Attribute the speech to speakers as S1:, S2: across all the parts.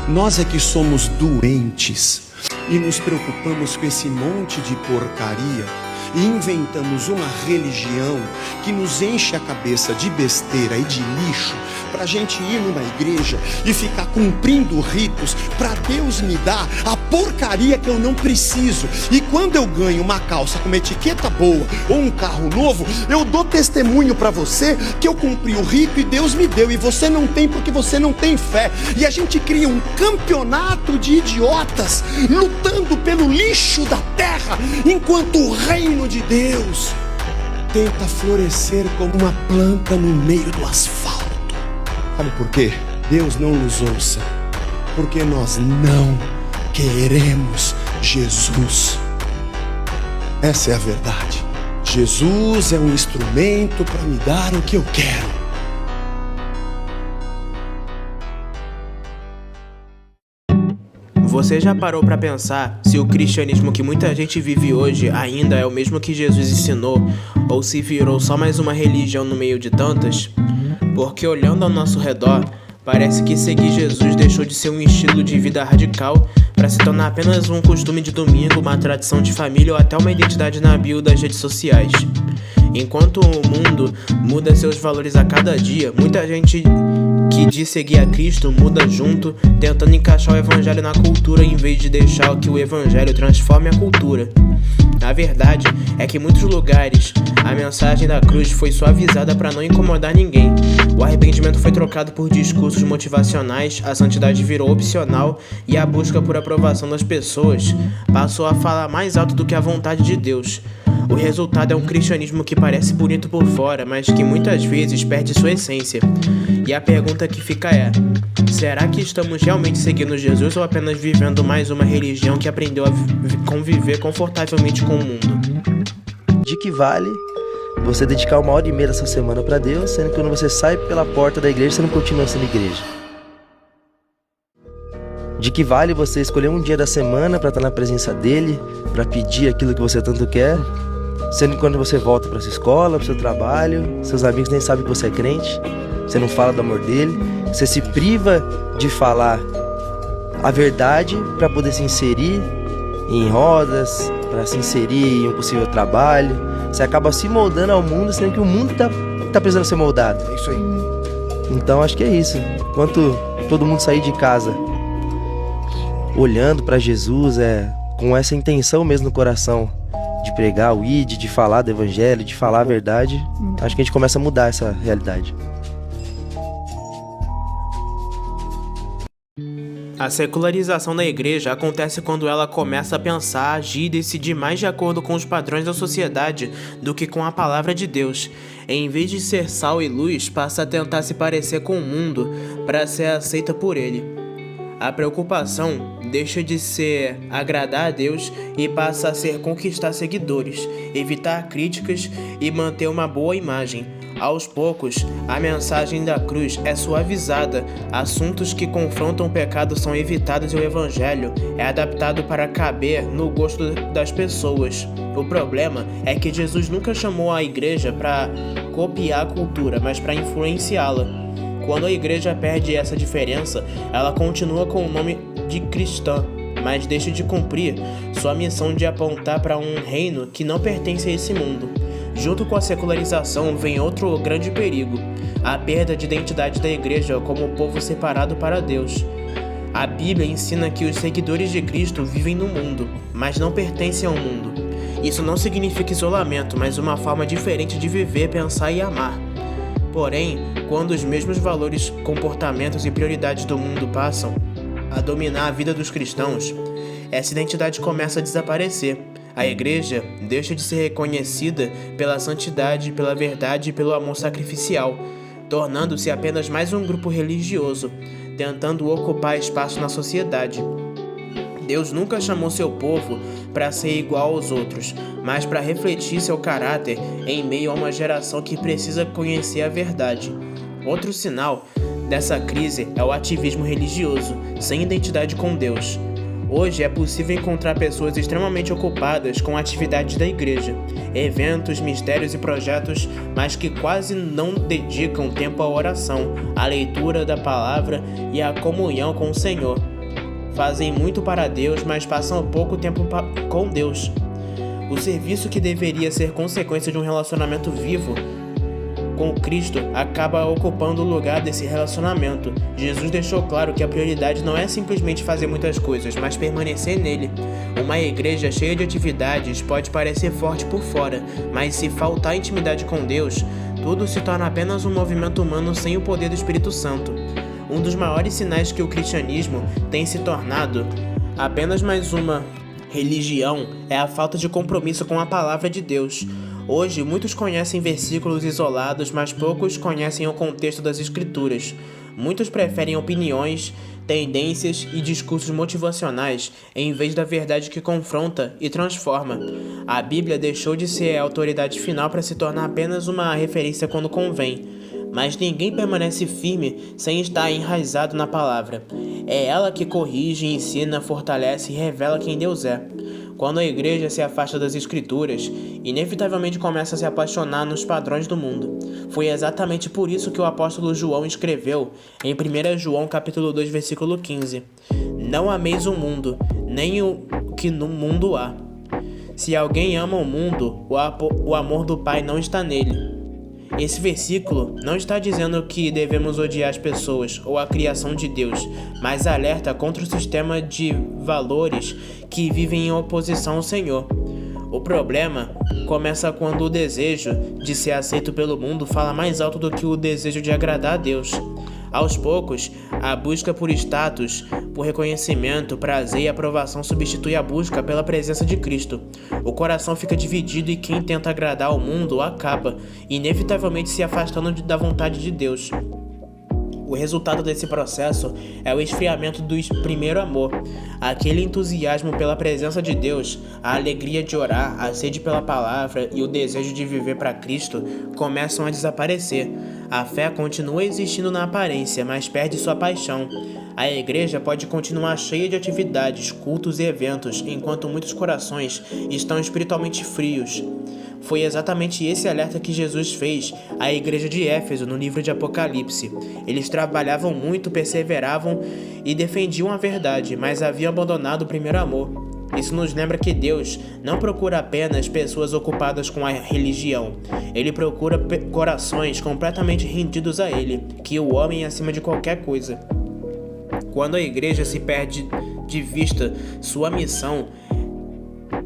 S1: Nós é que somos doentes e nos preocupamos com esse monte de porcaria e inventamos uma religião que nos enche a cabeça de besteira e de lixo para a gente ir numa igreja e ficar cumprindo ritos para Deus me dar a porcaria que eu não preciso. E quando eu ganho uma calça com uma etiqueta boa ou um carro novo, eu dou testemunho para você que eu cumpri o rito e Deus me deu, e você não tem porque você não tem fé. E a gente cria um campeonato de idiotas lutando pelo lixo da terra, enquanto o reino de Deus tenta florescer como uma planta no meio do asfalto. Sabe por quê? Deus não nos ouça porque nós não queremos Jesus. Essa é a verdade. Jesus é um instrumento para me dar o que eu quero.
S2: Você já parou para pensar se o cristianismo que muita gente vive hoje ainda é o mesmo que Jesus ensinou, ou se virou só mais uma religião no meio de tantas? Porque olhando ao nosso redor, parece que seguir Jesus deixou de ser um estilo de vida radical para se tornar apenas um costume de domingo, uma tradição de família ou até uma identidade na bio das redes sociais. Enquanto o mundo muda seus valores a cada dia, muita gente que diz seguir a Cristo muda junto, tentando encaixar o evangelho na cultura em vez de deixar que o evangelho transforme a cultura. A verdade é que em muitos lugares a mensagem da cruz foi suavizada para não incomodar ninguém. O arrependimento foi trocado por discursos motivacionais, a santidade virou opcional e a busca por aprovação das pessoas passou a falar mais alto do que a vontade de Deus. O resultado é um cristianismo que parece bonito por fora, mas que muitas vezes perde sua essência. E a pergunta que fica é: será que estamos realmente seguindo Jesus ou apenas vivendo mais uma religião que aprendeu a conviver confortavelmente com o mundo?
S3: De que vale você dedicar 1h30 da sua semana para Deus, sendo que quando você sai pela porta da igreja, você não continua sendo igreja? De que vale você escolher um dia da semana para estar na presença dele, para pedir aquilo que você tanto quer, sendo que quando você volta para sua escola, para o seu trabalho, seus amigos nem sabem que você é crente, você não fala do amor dele, você se priva de falar a verdade para poder se inserir em rodas, para se inserir em um possível trabalho. Você acaba se moldando ao mundo, sendo que o mundo tá precisando ser moldado.
S1: É isso aí.
S3: Então acho que é isso. Enquanto todo mundo sair de casa olhando para Jesus, com essa intenção mesmo no coração de pregar o ID, de falar do evangelho, de falar a verdade, acho que a gente começa a mudar essa realidade.
S2: A secularização da igreja acontece quando ela começa a pensar, agir e decidir mais de acordo com os padrões da sociedade do que com a palavra de Deus. Em vez de ser sal e luz, passa a tentar se parecer com o mundo para ser aceita por ele. A preocupação deixa de ser agradar a Deus e passa a ser conquistar seguidores, evitar críticas e manter uma boa imagem. Aos poucos, a mensagem da cruz é suavizada, assuntos que confrontam o pecado são evitados e o evangelho é adaptado para caber no gosto das pessoas. O problema é que Jesus nunca chamou a igreja para copiar a cultura, mas para influenciá-la. Quando a igreja perde essa diferença, ela continua com o nome de cristã, mas deixa de cumprir sua missão de apontar para um reino que não pertence a esse mundo. Junto com a secularização vem outro grande perigo: a perda de identidade da igreja como povo separado para Deus. A Bíblia ensina que os seguidores de Cristo vivem no mundo, mas não pertencem ao mundo. Isso não significa isolamento, mas uma forma diferente de viver, pensar e amar. Porém, quando os mesmos valores, comportamentos e prioridades do mundo passam a dominar a vida dos cristãos, essa identidade começa a desaparecer. A igreja deixa de ser reconhecida pela santidade, pela verdade e pelo amor sacrificial, tornando-se apenas mais um grupo religioso, tentando ocupar espaço na sociedade. Deus nunca chamou seu povo para ser igual aos outros, mas para refletir seu caráter em meio a uma geração que precisa conhecer a verdade. Outro sinal dessa crise é o ativismo religioso, sem identidade com Deus. Hoje é possível encontrar pessoas extremamente ocupadas com atividades da igreja, eventos, mistérios e projetos, mas que quase não dedicam tempo à oração, à leitura da palavra e à comunhão com o Senhor. fazem muito para Deus, mas passam pouco tempo com Deus. O serviço que deveria ser consequência de um relacionamento vivo com Cristo acaba ocupando o lugar desse relacionamento. Jesus deixou claro que a prioridade não é simplesmente fazer muitas coisas, mas permanecer nele. Uma igreja cheia de atividades pode parecer forte por fora, mas se faltar intimidade com Deus, tudo se torna apenas um movimento humano sem o poder do Espírito Santo. Um dos maiores sinais que o cristianismo tem se tornado apenas mais uma religião é a falta de compromisso com a palavra de Deus. Hoje, muitos conhecem versículos isolados, mas poucos conhecem o contexto das Escrituras. Muitos preferem opiniões, tendências e discursos motivacionais em vez da verdade que confronta e transforma. A Bíblia deixou de ser a autoridade final para se tornar apenas uma referência quando convém. Mas ninguém permanece firme sem estar enraizado na palavra. É ela que corrige, ensina, fortalece e revela quem Deus é. Quando a igreja se afasta das Escrituras, inevitavelmente começa a se apaixonar nos padrões do mundo. Foi exatamente por isso que o apóstolo João escreveu em 1 João capítulo 2, versículo 15: Não ameis o mundo, nem o que no mundo há. Se alguém ama o mundo, o amor do Pai não está nele. Esse versículo não está dizendo que devemos odiar as pessoas ou a criação de Deus, mas alerta contra o sistema de valores que vivem em oposição ao Senhor. O problema começa quando o desejo de ser aceito pelo mundo fala mais alto do que o desejo de agradar a Deus. Aos poucos, a busca por status, por reconhecimento, prazer e aprovação substitui a busca pela presença de Cristo. O coração fica dividido e quem tenta agradar ao mundo acaba, inevitavelmente se afastando da vontade de Deus. O resultado desse processo é o esfriamento do primeiro amor. Aquele entusiasmo pela presença de Deus, a alegria de orar, a sede pela palavra e o desejo de viver para Cristo começam a desaparecer. A fé continua existindo na aparência, mas perde sua paixão. A igreja pode continuar cheia de atividades, cultos e eventos, enquanto muitos corações estão espiritualmente frios. Foi exatamente esse alerta que Jesus fez à igreja de Éfeso no livro de Apocalipse. Eles trabalhavam muito, perseveravam e defendiam a verdade, mas haviam abandonado o primeiro amor. Isso nos lembra que Deus não procura apenas pessoas ocupadas com a religião. Ele procura corações completamente rendidos a Ele, que o amem acima de qualquer coisa. Quando a igreja se perde de vista sua missão,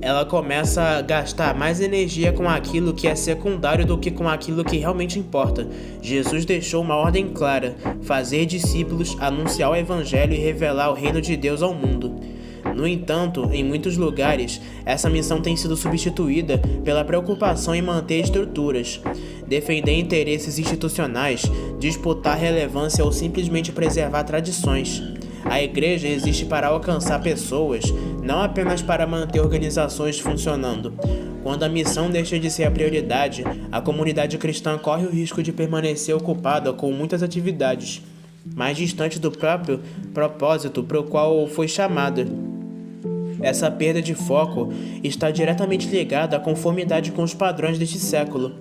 S2: ela começa a gastar mais energia com aquilo que é secundário do que com aquilo que realmente importa. Jesus deixou uma ordem clara: fazer discípulos, anunciar o evangelho e revelar o reino de Deus ao mundo. No entanto, em muitos lugares, essa missão tem sido substituída pela preocupação em manter estruturas, defender interesses institucionais, disputar relevância ou simplesmente preservar tradições. A igreja existe para alcançar pessoas, não apenas para manter organizações funcionando. Quando a missão deixa de ser a prioridade, a comunidade cristã corre o risco de permanecer ocupada com muitas atividades, mais distante do próprio propósito para o qual foi chamada. Essa perda de foco está diretamente ligada à conformidade com os padrões deste século.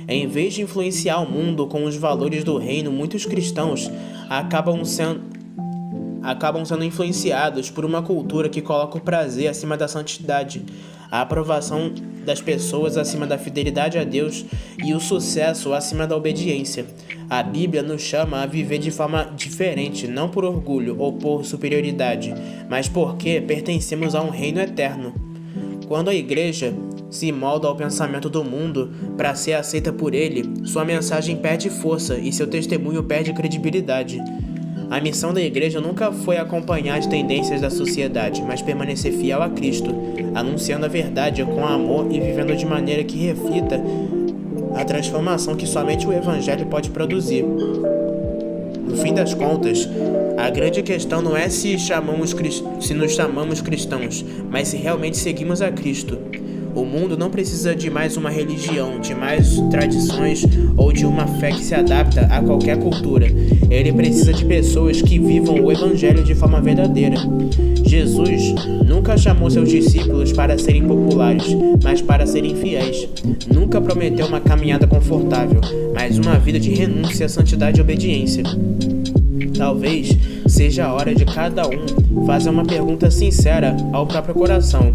S2: Em vez de influenciar o mundo com os valores do reino, muitos cristãos acabam sendo influenciados por uma cultura que coloca o prazer acima da santidade, a aprovação das pessoas acima da fidelidade a Deus e o sucesso acima da obediência. A Bíblia nos chama a viver de forma diferente, não por orgulho ou por superioridade, mas porque pertencemos a um reino eterno. Quando a igreja se molda ao pensamento do mundo para ser aceita por ele, sua mensagem perde força e seu testemunho perde credibilidade. A missão da igreja nunca foi acompanhar as tendências da sociedade, mas permanecer fiel a Cristo, anunciando a verdade com amor e vivendo de maneira que reflita a transformação que somente o Evangelho pode produzir. No fim das contas, a grande questão não é se nos chamamos cristãos, mas se realmente seguimos a Cristo. O mundo não precisa de mais uma religião, de mais tradições ou de uma fé que se adapta a qualquer cultura. Ele precisa de pessoas que vivam o Evangelho de forma verdadeira. Jesus nunca chamou seus discípulos para serem populares, mas para serem fiéis. Nunca prometeu uma caminhada confortável, mas uma vida de renúncia, santidade e obediência. Talvez seja a hora de cada um fazer uma pergunta sincera ao próprio coração.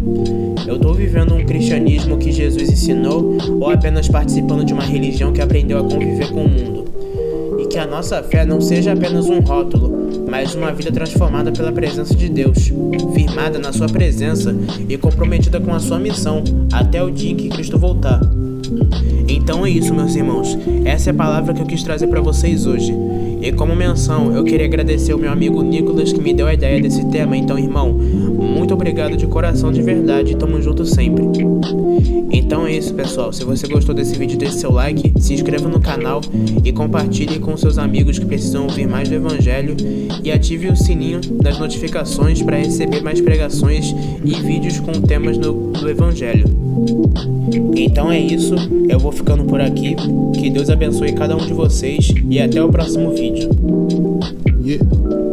S2: Eu estou vivendo um cristianismo que Jesus ensinou ou apenas participando de uma religião que aprendeu a conviver com o mundo? E que a nossa fé não seja apenas um rótulo, mas uma vida transformada pela presença de Deus, firmada na sua presença e comprometida com a sua missão até o dia em que Cristo voltar. Então é isso, meus irmãos. Essa é a palavra que eu quis trazer para vocês hoje. E como menção, eu queria agradecer ao meu amigo Nicolas que me deu a ideia desse tema. Então, irmão, muito obrigado de coração, de verdade. Tamo junto sempre. Então é isso, pessoal. Se você gostou desse vídeo, deixe seu like, se inscreva no canal e compartilhe com seus amigos que precisam ouvir mais do Evangelho. E ative o sininho das notificações para receber mais pregações e vídeos com temas do Evangelho. Então é isso, eu vou ficando por aqui. Que Deus abençoe cada um de vocês e até o próximo vídeo.
S1: Yeah.